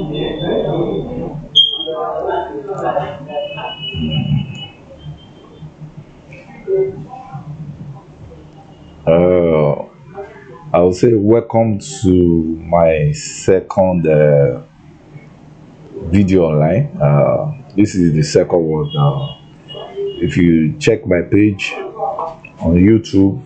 Uh, I would say welcome to my second video online. This is the second one now. If you check my page on YouTube,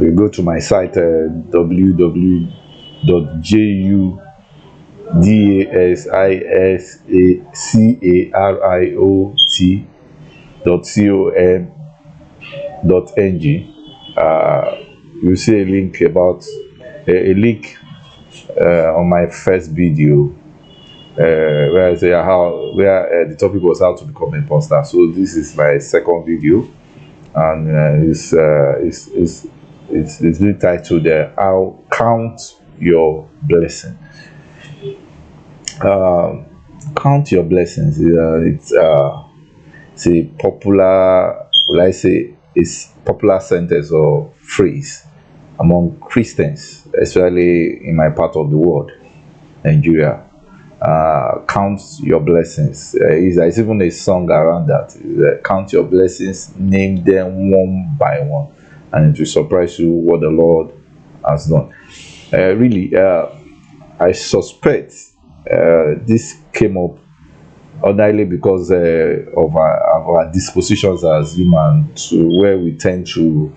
you go to my site www.jusasariot.com.ng. You see a link about a link on my first video where I say how where the topic was how to become a pastor. So this is my second video, and it's really titled "How Count Your Blessing." Count your blessings. It's a popular, will I say, it's popular sentence or phrase among Christians, especially in my part of the world, Nigeria. Count your blessings. There's even a song around that. Count your blessings, name them one by one, and it will surprise you what the Lord has done. Really, I suspect this came up ordinarily because of our dispositions as human, to where we tend to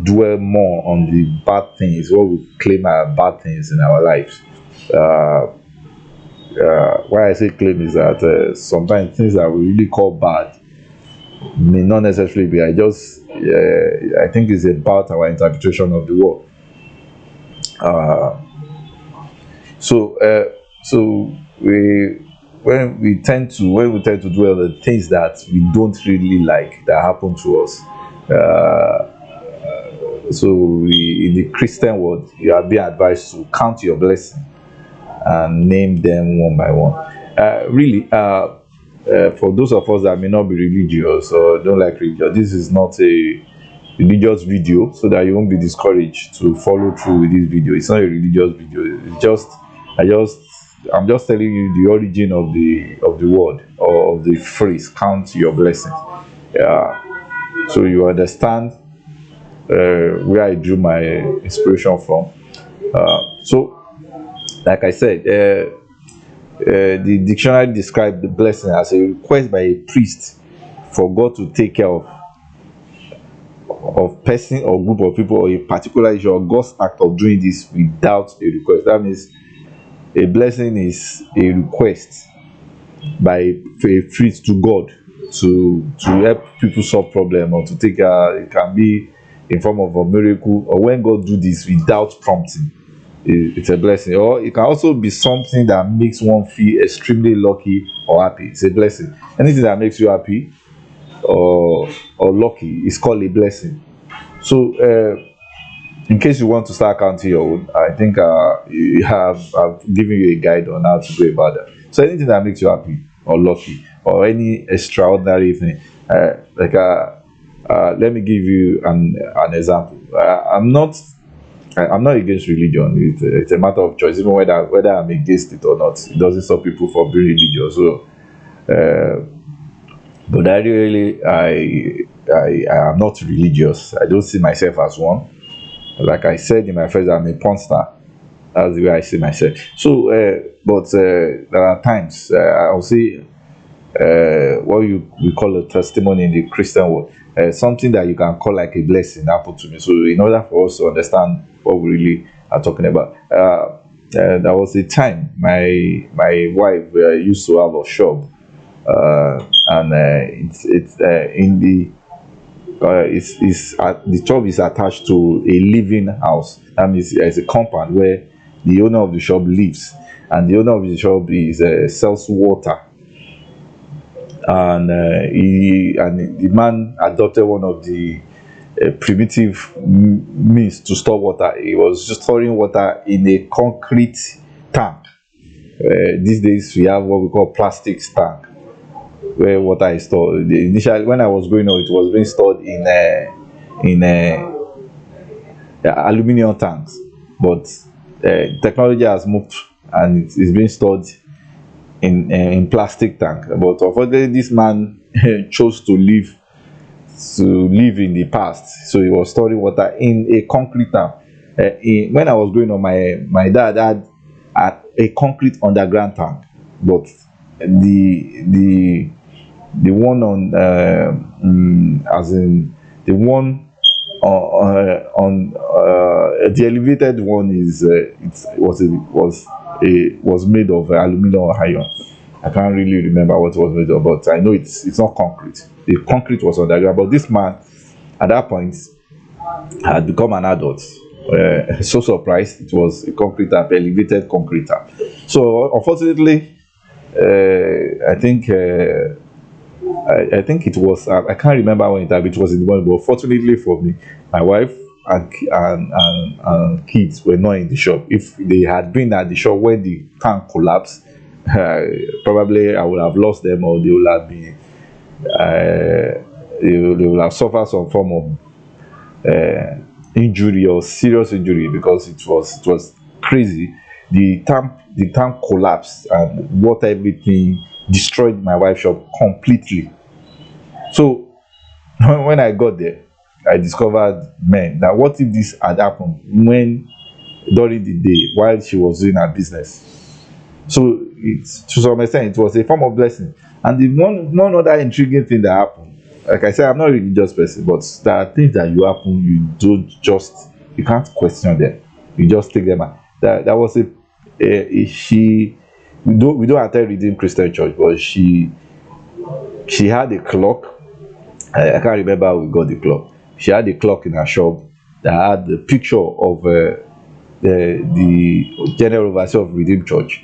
dwell more on the bad things, what we claim are bad things in our lives. Why I say claim is that sometimes things that we really call bad may not necessarily be. I think it's about our interpretation of the world. So when we tend to dwell on the things that we don't really like that happen to us. So in the Christian world, you are being advised to count your blessing and name them one by one. For those of us that may not be religious or don't like religion, this is not a religious video, so that you won't be discouraged to follow through with this video. It's not a religious video. I'm just telling you the origin of the word, or of the phrase "count your blessings." Yeah, so you understand where I drew my inspiration from. So, like I said, the dictionary described the blessing as a request by a priest for God to take care of person or group of people or a particular issue, or God's act of doing this without a request. That means a blessing is a request by a priest to God to help people solve problem, or to take it can be in form of a miracle, or when God do this without prompting, it's a blessing. Or it can also be something that makes one feel extremely lucky or happy. It's a blessing. Anything that makes you happy or lucky is called a blessing. So in case you want to start counting your own, I think I've given you a guide on how to go about that. So anything that makes you happy or lucky, or any extraordinary thing, let me give you an example. I'm not against religion. It's a matter of choice, even whether I'm against it or not. It doesn't stop people from being religious. So, but I am not religious. I don't see myself as one. Like I said in my first, I'm a porn star. That's the way I see myself. So, but there are times I'll say what we call a testimony in the Christian world, something that you can call like a blessing happened to me. So, in order for us to understand what we really are talking about, there was a time my wife used to have a shop, and the shop is attached to a living house. That means it's a compound where the owner of the shop lives, and the owner of the shop sells water. And the man adopted one of the primitive means to store water. He was just storing water in a concrete tank. These days we have what we call plastic tank, where water is stored. Initially, when I was growing up, it was being stored in aluminum tanks. But technology has moved and it's being stored in plastic tank. But unfortunately, this man chose to live in the past, so he was storing water in a concrete tank. When I was growing up, my dad had a concrete underground tank, but the one on as in the one on the elevated one is was made of aluminum or iron. I can't really remember what it was made of, but I know it's not concrete. The concrete was underground, but this man at that point had become an adult. So surprised, it was a concrete tap, elevated concrete tap. So unfortunately, I think I think it was I can't remember when it was in the morning, but fortunately for me, my wife and kids were not in the shop. If they had been at the shop when the tank collapsed, probably I would have lost them, or they would have been they will have suffered some form of injury or serious injury, because it was crazy. The tank collapsed and water everything, destroyed my wife's shop completely. So when I got there, I discovered, man, that what if this had happened when during the day while she was doing her business? So it's, to some extent, it was a form of blessing. And the one other intriguing thing that happened, like I said, I'm not a religious person, but there are things that you happen, you can't question them, you just take them out. That was she we don't attend Redeemed Christian Church, but she had a clock. I can't remember how we got the clock. She had a clock in her shop that had the picture of the general overseer of Redeemed Church.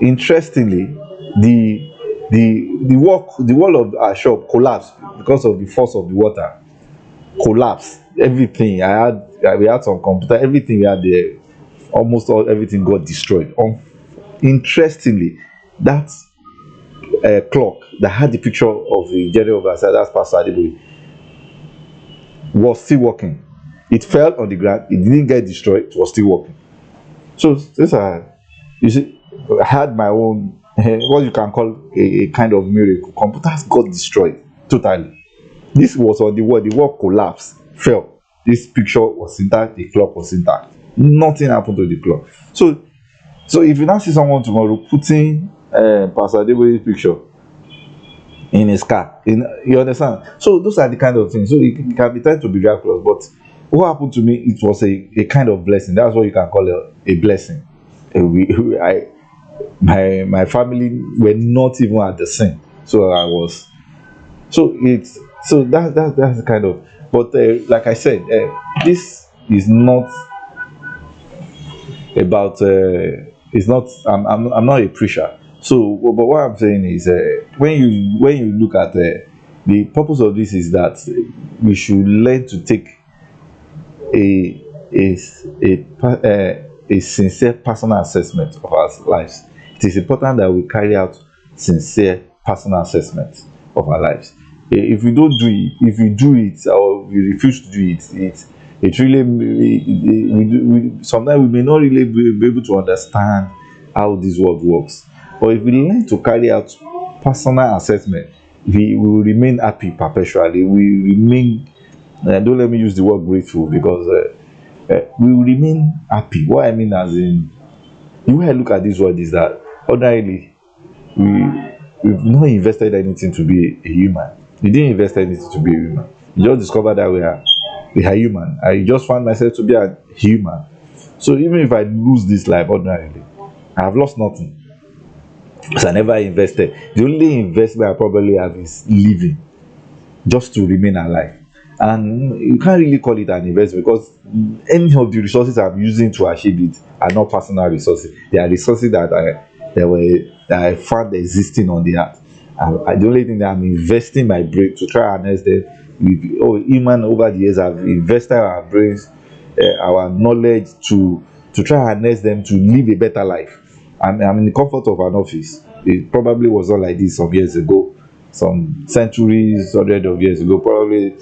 Interestingly, the wall of our shop collapsed because of the force of the water. Collapsed. Everything we had some computer, everything we had there, almost everything got destroyed. Interestingly, that clock that had the picture of the general overseer, that's Pastor Adeboye, was still working. It fell on the ground, it didn't get destroyed, it was still working. So these are, you see, I had my own what you can call a kind of miracle. Computers got destroyed totally. This was on the wall collapsed, fell. This picture was intact, the clock was intact. Nothing happened to the clock. So if you now see someone tomorrow putting Pastor Adeboye's picture in his car, you understand? So those are the kind of things. So it can be tend to be miraculous, but what happened to me, it was a kind of blessing. That's what you can call a blessing. My family were not even at the scene, so I was. That's the kind of. But like I said, this is not about. It's not. I'm not a preacher. So, but what I'm saying is, when you look at the purpose of this is that we should learn to take a sincere personal assessment of our lives. It is important that we carry out sincere personal assessment of our lives. If we don't do it, if we do it or we refuse to do it really sometimes we may not really be able to understand how this world works. But if we learn to carry out personal assessment, we will remain happy perpetually. We remain don't let me use the word grateful, because we will remain happy. What I mean, as in, the way I look at this world is that ordinarily we've not invested anything to be a human. We didn't invest anything to be a human. You just discovered that we are human. I just found myself to be a human. So even if I lose this life ordinarily, I have lost nothing, because I never invested. The only investment I probably have is living, just to remain alive. And you can't really call it an investment, because any of the resources I'm using to achieve it are not personal resources. They are resources that I found existing on the earth. The only thing that I'm investing my brain to try and harness them with, even over the years I've invested our brains, our knowledge to try and harness them to live a better life. I'm in the comfort of an office. It probably was not like this some years ago, some centuries, hundreds of years ago. Probably,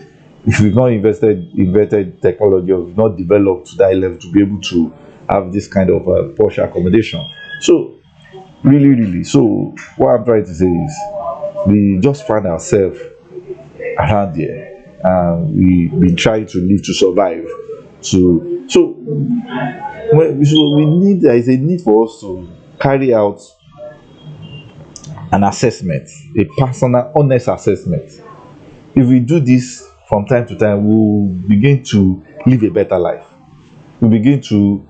if we've not invented technology, or we've not developed to that level to be able to have this kind of posh accommodation. So really, so what I'm trying to say is we just find ourselves around here, and we've been trying to live to survive. So we need, there is a need for us to carry out an assessment, a personal honest assessment. If we do this from time to time, we'll begin to live a better life. We begin to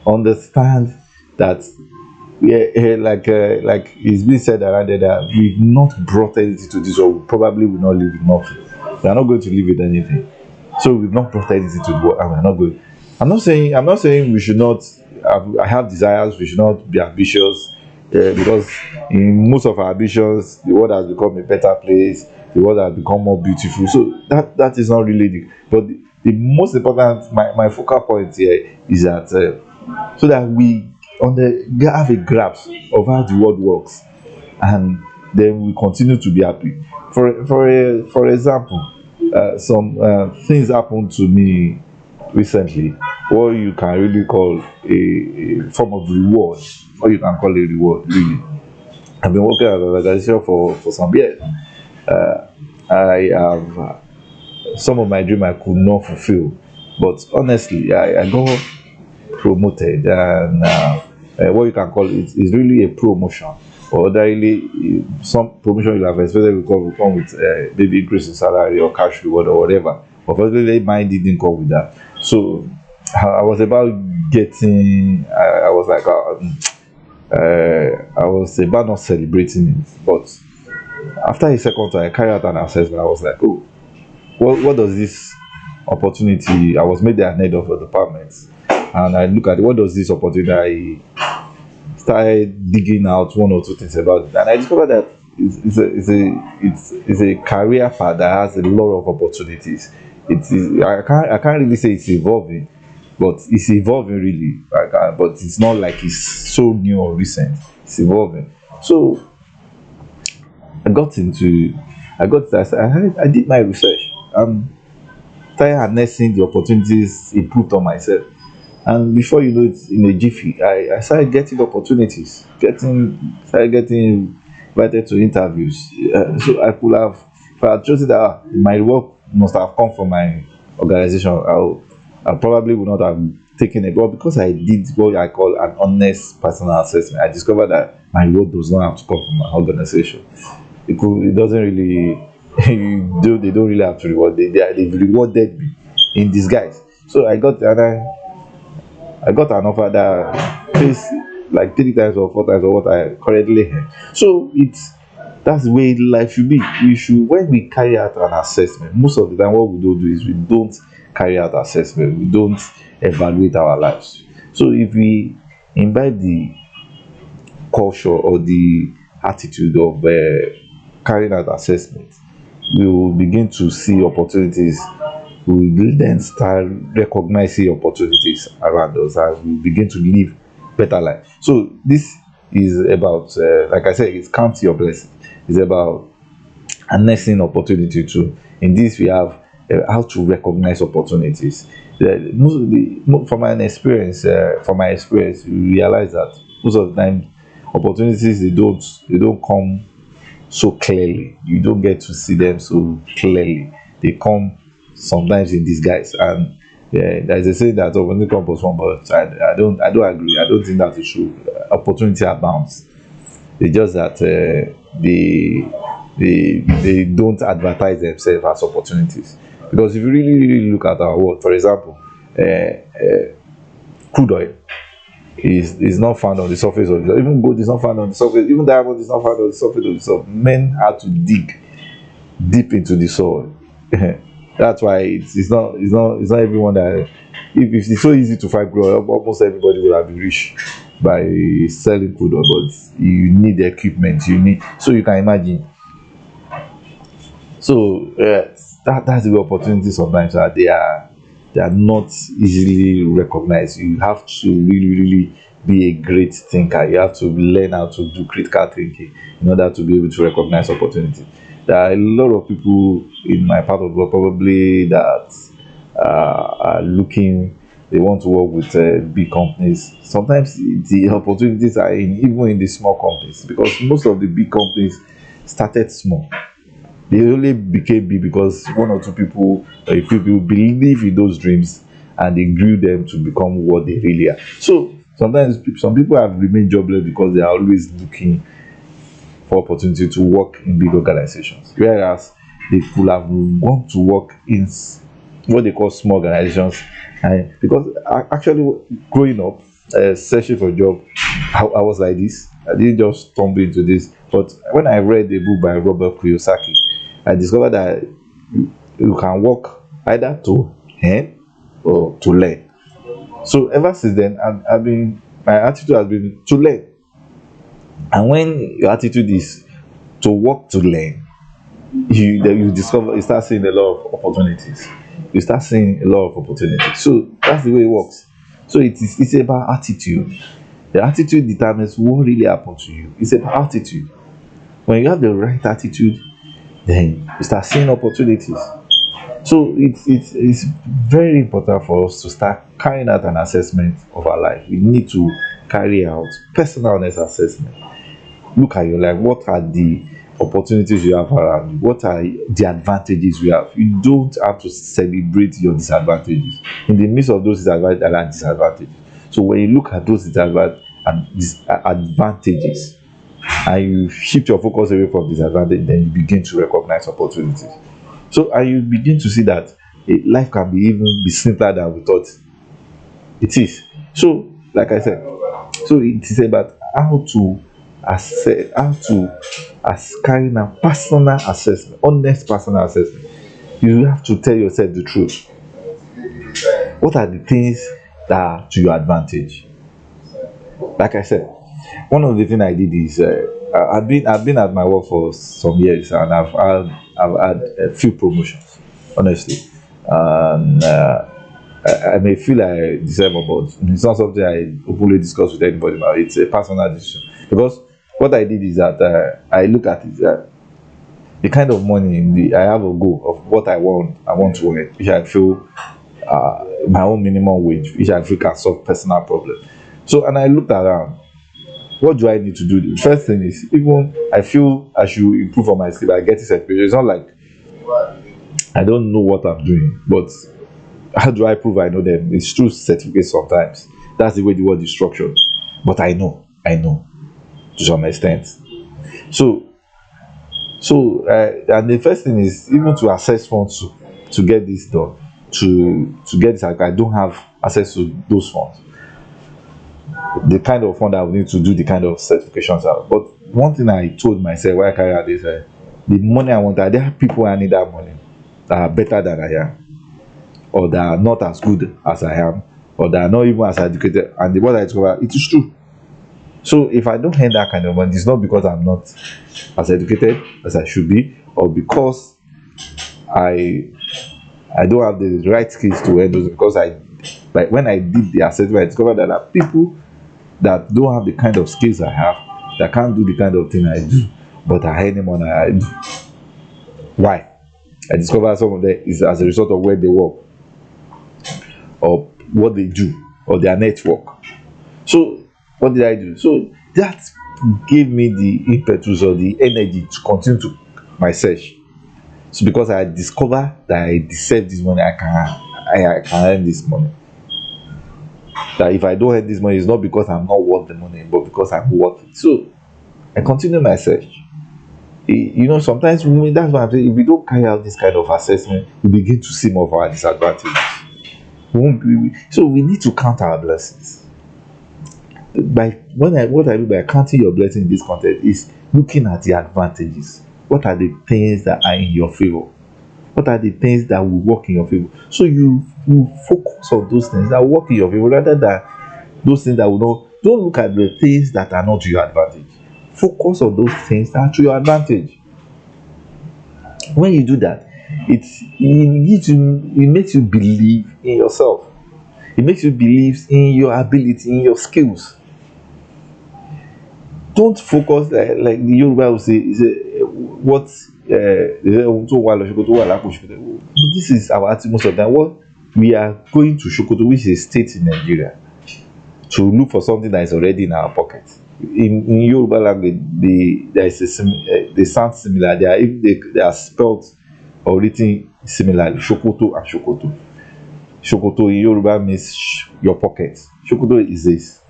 understand that, yeah, like it's been said around there, that we've not brought anything to this, or we probably will not live with nothing. We are not going to live with anything. So we've not brought anything to the world, and we're not going. I'm not saying we should not have desires. We should not be ambitious, because in most of our ambitions, the world has become a better place. The world has become more beautiful. So that is not really the most important. My focal point here is that, so that we have a grasp of how the world works, and then we continue to be happy. For example, some things happened to me recently, what you can really call a form of reward, or you can call a reward, really. I've been working as an organization for some years. I have some of my dream I could not fulfill, but honestly, I got promoted, and what you can call it is really a promotion, or really some promotion you have expected will come with maybe increase in salary or cash reward or whatever. But fortunately, mine didn't come with that. So I was about getting, I was like, I was about not celebrating it. But after a second time, I carried out an assessment. I was like, oh, what does this opportunity? I was made the head of a department, and I look at it, what does this opportunity? I started digging out one or two things about it, and I discovered that it's a career path that has a lot of opportunities. It is, I can't really say it's evolving, but it's evolving really. But it's not like it's so new or recent. It's evolving. So I got into, I did my research. Started harnessing the opportunities, improved on myself, and before you know it, in a jiffy, I started getting opportunities, started getting invited to interviews. So I could have, if I had chosen that, my work must have come from my organization, I probably would not have taken it. But because I did what I call an honest personal assessment, I discovered that my work does not have to come from my organization. It doesn't really they don't really have to reward. They've rewarded me in disguise. So I got an offer that pays like 3 times or 4 times of what I currently have. So that's the way life should be. We should, when we carry out an assessment, most of the time what we don't do is we don't carry out assessment. We don't evaluate our lives. So if we imbibe the culture or the attitude of carrying out assessment, we will begin to see opportunities. We will then start recognizing opportunities around us, and we begin to live better life. So this is about, like I said, it's count your blessing. It's about harnessing opportunity too. In this, we have how to recognize opportunities. From my experience, you realize that most of the time, opportunities they don't come so clearly. You don't get to see them so clearly. They come sometimes in disguise, and there's a saying that opportunity comes for one, but I don't agree. I don't think that's true. Opportunity abounds. It's just that they don't advertise themselves as opportunities. Because if you really look at our world, for example, crude oil is not found on the surface of the earth. Even gold is not found on the surface. Even diamond is not found on the surface of the soil. Men had to dig deep into the soil. That's why it's not everyone that, if it's so easy to find crude oil, almost everybody would have been rich by selling crude oil. But you need the equipment. So you can imagine. So that's the opportunity sometimes that they are not easily recognized. You have to really be a great thinker. You have to learn how to do critical thinking in order to be able to recognize opportunity. There are a lot of people in my part of the world probably that are looking they want to work with big companies. Sometimes the opportunities are even in the small companies, because most of the big companies started small. They only became big because one or two people, or a few people, believe in those dreams, and they grew them to become what they really are. So sometimes some people have remained jobless because they are always looking for opportunity to work in big organizations, whereas they could have gone to work in what they call small organizations. And because actually growing up, searching for a job, I was like this. I didn't just stumble into this, but when I read a book by Robert Kiyosaki, I discovered that you can work either to earn or to learn. So ever since then, I've been my attitude has been to learn. And when your attitude is to work to learn, you discover, you start seeing a lot of opportunities. You start seeing a lot of opportunities. So that's the way it works. So it's about attitude. The attitude determines what really happened to you. It's about attitude. When you have the right attitude, then you start seeing opportunities. So it's very important for us to start carrying out an assessment of our life. We need to carry out personal honest assessment. Look at your life. What are the opportunities you have around you? What are the advantages you have? You don't have to celebrate your disadvantages. In the midst of those disadvantages, there are disadvantages. So when you look at those disadvantages and you shift your focus away from disadvantage, then you begin to recognize opportunities. So and you begin to see that life can be even be simpler than we thought it is. So like I said, so it is about how to assess, how to as carrying a personal assessment, honest personal assessment. You have to tell yourself the truth. What are the things that are to your advantage? Like I said, one of the things I did is I've been at my work for some years, and I've had a few promotions, honestly, and I may feel I deserve more, but it's not something I openly discuss with anybody about. It's a personal decision, because what I did is that I look at it that the kind of money in the I have a goal of what I want to earn, which I feel my own minimum wage, which I feel can solve personal problem. So and I looked around. What do I need to do? The first thing is, even I feel I should improve on my skill by getting certification. It's not like I don't know what I'm doing, but how do I prove I know them? It's through certificates sometimes. That's the way the world is structured. But I know to some extent. So, and the first thing is even to access funds to get this done. To get this, I don't have access to those funds. The kind of fund I would need to do the kind of certifications out. But one thing I told myself while I carry out this, the money I want, there are people I need that money that are better than I am, or that are not as good as I am, or that are not even as educated. And what I discovered, it is true. So if I don't earn that kind of money, it's not because I'm not as educated as I should be, or because I I don't have the right skills to earn those. Because like when I did the assessment, I discovered that there are people that don't have the kind of skills I have, that can't do the kind of thing I do, but are earning more than I do. Why? I discovered some of them is as a result of where they work, or what they do, or their network. So what did I do? So that gave me the impetus or the energy to continue to my search. So because I discovered that I deserve this money, I can earn this money. That if I don't earn this money, it's not because I'm not worth the money, but because I'm worth it. So I continue my search. Sometimes that's why I'm saying, if we don't carry out this kind of assessment, we begin to see more of our disadvantages. So we need to count our blessings. What I mean by counting your blessing in this context is looking at the advantages. What are the things that are in your favor? What are the things that will work in your favor? So you focus on those things that work in your favor, rather than those things that will not. Don't look at the things that are not to your advantage. Focus on those things that are to your advantage. When you do that, it makes you believe in yourself. It makes you believe in your ability, in your skills. Don't focus like the Yoruba will say, what ohun tó wà lọ ṣòkòtò wà lápò ṣòkòtò. This is our attitude most of the time. we are going to Sokoto, which is a state in Nigeria, to look for something that is already in our pocket. In Yoruba language, they sound similar. They are even they are spelled or written similarly. Sokoto and Sokoto. Sokoto in Yoruba means your pocket. Sokoto is this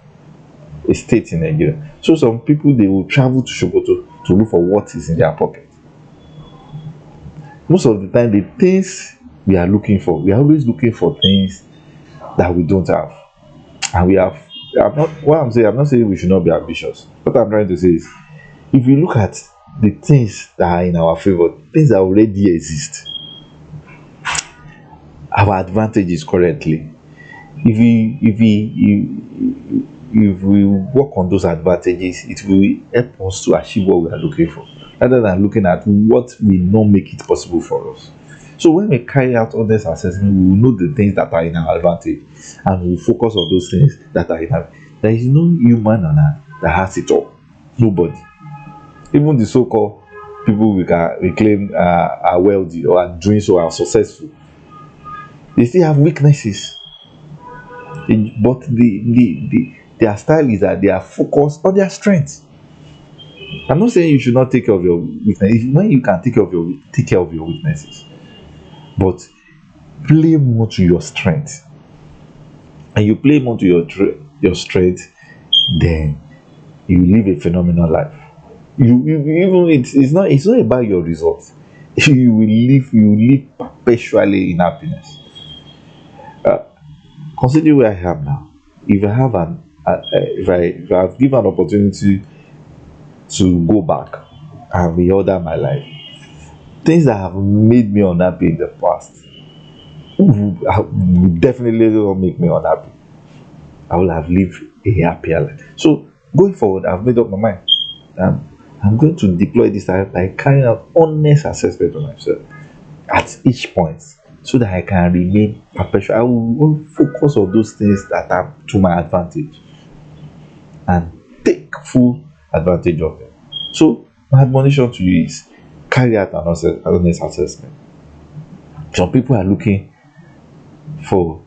a state in Nigeria. So some people, they will travel to Sokoto to look for what is in their pocket. Most of the time, the things we are looking for, we are always looking for things that we don't have, and we have. I'm not saying we should not be ambitious. What I'm trying to say is, if you look at the things that are in our favor, things that already exist, our advantages currently, if we work on those advantages, it will help us to achieve what we are looking for, rather than looking at what will not make it possible for us. So when we carry out honest assessment, we will know the things that are in our advantage, and we will focus on those things that are in our. There is no human on earth that has it all. Nobody. Even the so-called people we claim are wealthy or are doing so, are successful, they still have weaknesses. But their style is that they are focused on their strengths. I'm not saying you should not take care of your weaknesses. When you can take care of your weaknesses, but play more to your strength. And you play more to your strength, then you live a phenomenal life. You even it's not about your results. You will live perpetually in happiness. Consider where I am now. If I have if I have given an opportunity to go back and reorder my life, things that have made me unhappy in the past would definitely not make me unhappy. I will have lived a happier life. So going forward, I've made up my mind. I'm going to deploy this by carrying out honest assessment on myself at each point, so that I can remain perpetual. I will focus on those things that are to my advantage and take full advantage of them. So my admonition to you is, carry out an honest assessment. Some people are looking for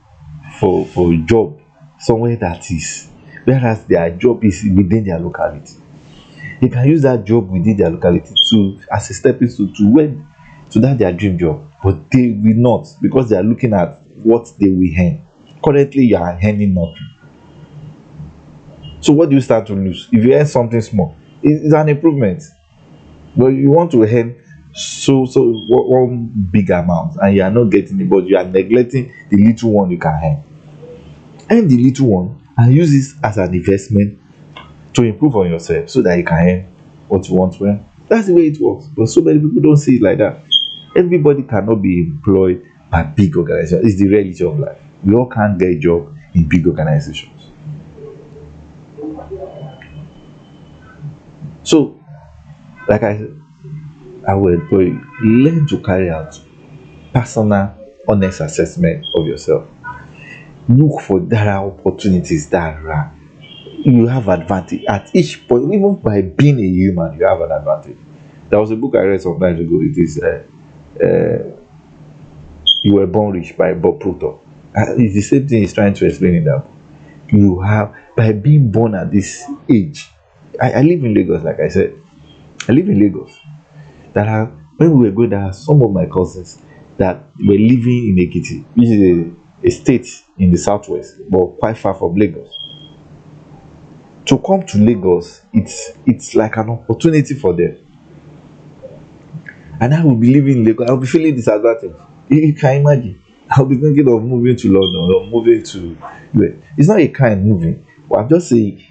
a job somewhere that is, whereas their job is within their locality. They can use that job within their locality as a stepping stone to that their dream job, but they will not, because they are looking at what they will earn. Currently, you are earning nothing. So what do you start to lose? If you earn something small, it's an improvement. But you want to earn one big amount, and you are not getting it, but you are neglecting the little one you can earn. Earn the little one and use this as an investment to improve on yourself, so that you can earn what you want to earn. That's the way it works. But so many people don't see it like that. Everybody cannot be employed by big organizations. It's the reality of life. We all can't get a job in big organizations. So, like I said, I will employ you, learn to carry out personal, honest assessment of yourself. Look for there are opportunities that are, you have advantage at each point. Even by being a human, you have an advantage. There was a book I read some time ago. It is You Were Born Rich by Bob Proctor. It's the same thing he's trying to explain in that book. You have, by being born at this age. I live in Lagos, like I said. I live in Lagos. When we were going, there are some of my cousins that were living in Ekiti, which is a state in the southwest, but quite far from Lagos. To come to Lagos, it's like an opportunity for them. And I will be living in Lagos. I will be feeling disadvantaged. You can imagine. I'll be thinking of moving to London or moving to US. It's not a kind moving. But I'm just saying,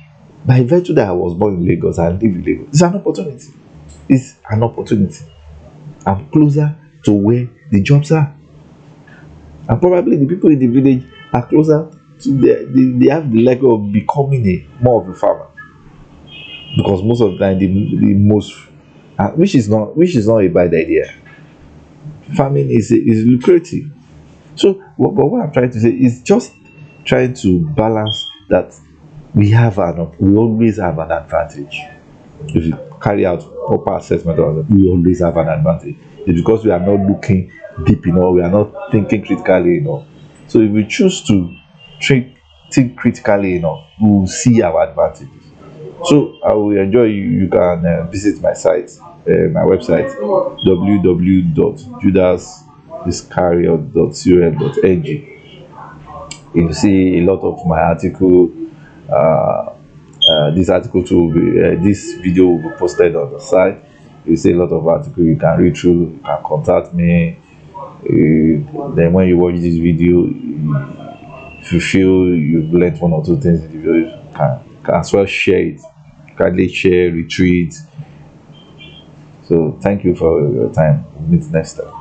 by virtue that I was born in Lagos and live in Lagos, it's an opportunity. It's an opportunity. I'm closer to where the jobs are. And probably the people in the village are closer to they have the likelihood of becoming more of a farmer. Because most of the time, the most which is not a bad idea. Farming is lucrative. So, but what I'm trying to say is just trying to balance that we always have an advantage. If you carry out proper assessment of it, we always have an advantage. It's because we are not looking deep enough, we are not thinking critically enough. So if we choose to think critically enough, we will see our advantages. So I will enjoy you. You can visit my site, my website, www.judasiscariot.com.ng. You see a lot of my article. This article too will be this video will be posted on the site. You see a lot of article you can read through. You can contact me. Then when you watch this video, if you feel you've learned one or two things in the video, you can as well share it. Kindly share, retweet. So thank you for your time. We'll meet next time.